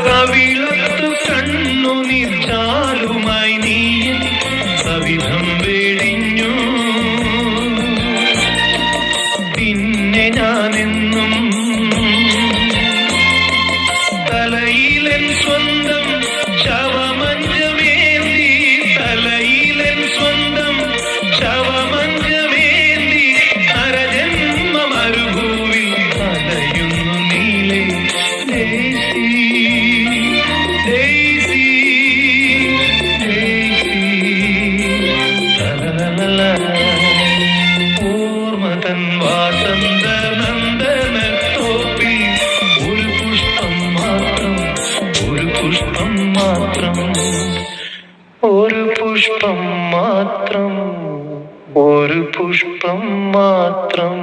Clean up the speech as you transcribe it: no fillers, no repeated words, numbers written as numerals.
കവിളത്തു കണ്ണുനീർ ചാലുമായി നീ സവിധം വെടിഞ്ഞു. പിന്നെ ഞാനെന്നും തലയിലൻ സ്വന്തം ശവമഞ്ചമേന്തി, തലയിലൻ സ്വന്തം ശവമഞ്ചമേന്തി നരജന്മ മരുഭൂവിൽ അലയുന്നു നീലേ ദേശി ദേശി ദേശി. ഓർമ്മതൻ വാസന്ത നന്ദന തോപ്പിൽ ഒരു പുഷ്പം മാത്രം, ഒരു പുഷ്പം മാത്രം, ഒരു പുഷ്പം മാത്രം, ഒരു പുഷ്പം മാത്രം.